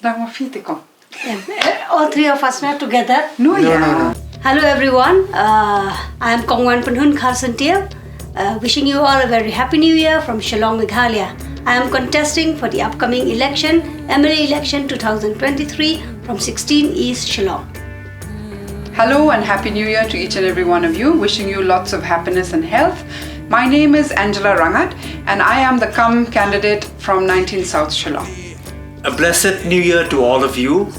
All three of us now together. No. Hello everyone, I am Wanpynhun Kharsyntiew, wishing you all a very happy new year from Shillong, Meghalaya. I am contesting for the upcoming election, MLA election 2023 from 16 East Shillong. Hello and Happy New Year to each and every one of you. Wishing you lots of happiness and health. My name is Angela Rangad and I am the KAM candidate from 19 South Shillong. A blessed New Year to all of you.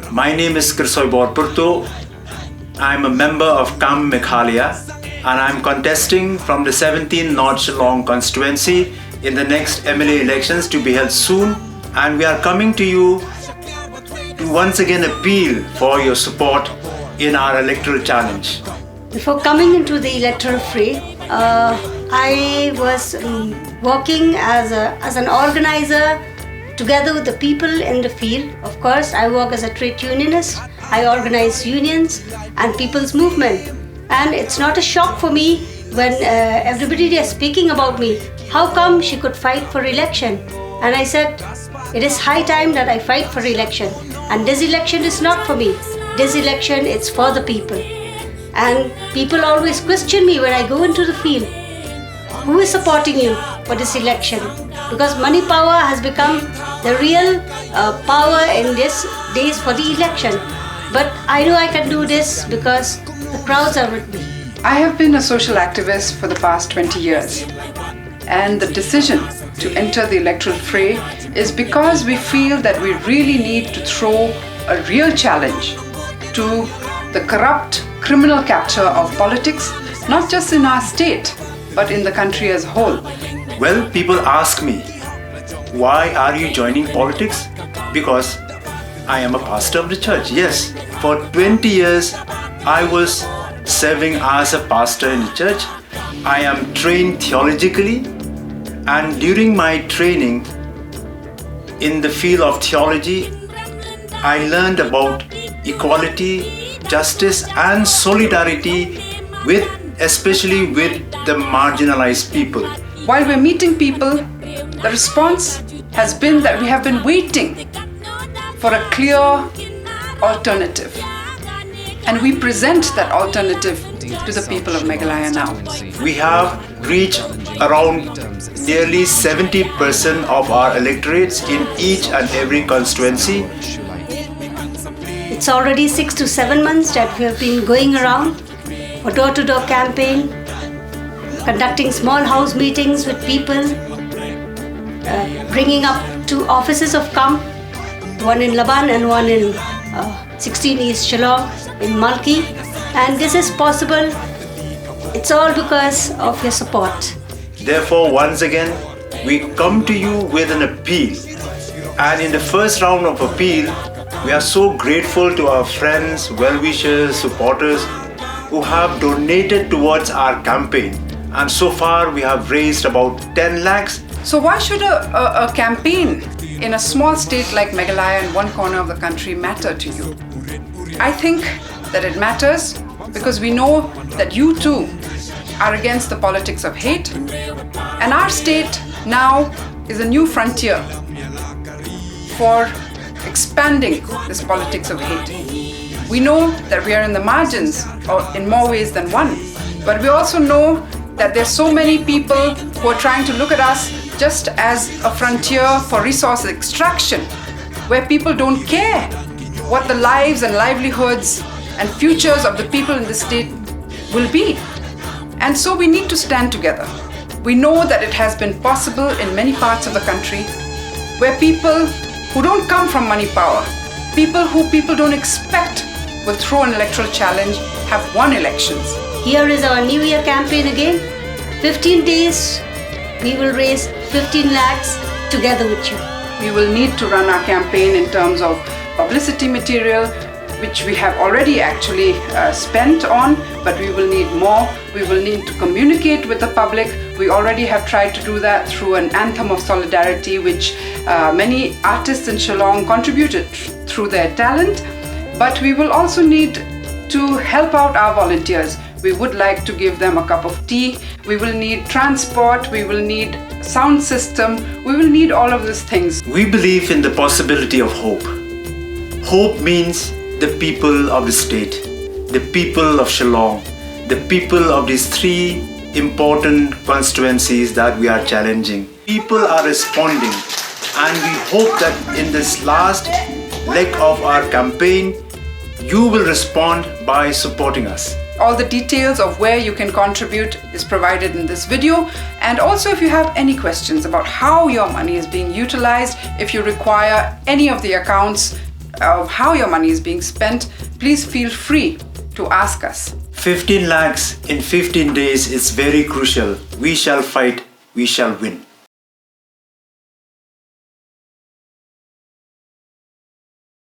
My name is Kyrsoibor Pyrtuh. I'm a member of KAM Meghalaya and I'm contesting from the 17 North Shillong constituency in the next MLA elections to be held soon, and we are coming to you to once again appeal for your support in our electoral challenge. Before coming into the electoral fray, I was working as an organizer together with the people in the field. Of course, I work as a trade unionist. I organize unions and people's movement. And it's not a shock for me when everybody is speaking about me. How come she could fight for election? And I said, it is high time that I fight for election. And this election is not for me. This election is for the people. And people always question me when I go into the field. Who is supporting you for this election? Because money power has become the real power in these days for the election. But I know I can do this because the crowds are with me. I have been a social activist for the past 20 years. And the decision to enter the electoral fray is because we feel that we really need to throw a real challenge to the corrupt criminal capture of politics, not just in our state, but in the country as a whole. Well, people ask me, why are you joining politics? Because I am a pastor of the church. Yes, for 20 years I was serving as a pastor in the church. I am trained theologically, and during my training in the field of theology, I learned about equality, justice and solidarity especially with the marginalized people. While we're meeting people, the response has been that we have been waiting for a clear alternative. And we present that alternative to the people of Meghalaya now. We have reached around nearly 70% of our electorates in each and every constituency. It's already 6 to 7 months that we have been going around for door-to-door campaign, conducting small house meetings with people, bringing up 2 offices of KAM, one in Laban and one in 16 East Shillong in Malki. And this is possible. It's all because of your support. Therefore, once again, we come to you with an appeal. And in the first round of appeal, we are so grateful to our friends, well-wishers, supporters who have donated towards our campaign. And so far, we have raised about 10 lakhs. So why should a campaign in a small state like Meghalaya in one corner of the country matter to you? I think that it matters because we know that you too are against the politics of hate. And our state now is a new frontier for expanding this politics of hate. We know that we are in the margins or in more ways than one, but we also know that there's so many people who are trying to look at us just as a frontier for resource extraction, where people don't care what the lives and livelihoods and futures of the people in the state will be. And so we need to stand together. We know that it has been possible in many parts of the country where people who don't come from money power, people who people don't expect will throw an electoral challenge, have won elections. Here is our New Year campaign again. 15 days, we will raise 15 lakhs together with you. We will need to run our campaign in terms of publicity material, which we have already actually spent on, but we will need more. We will need to communicate with the public. We already have tried to do that through an anthem of solidarity, which many artists in Shillong contributed through their talent. But we will also need to help out our volunteers. We would like to give them a cup of tea. We will need transport. We will need sound system. We will need all of these things. We believe in the possibility of hope. Hope means the people of the state, the people of Shillong, the people of these 3 important constituencies that we are challenging. People are responding, and we hope that in this last leg of our campaign, you will respond by supporting us. All the details of where you can contribute is provided in this video. And also, if you have any questions about how your money is being utilized, if you require any of the accounts of how your money is being spent, please feel free to ask us. 15 lakhs in 15 days is very crucial. We shall fight, we shall win.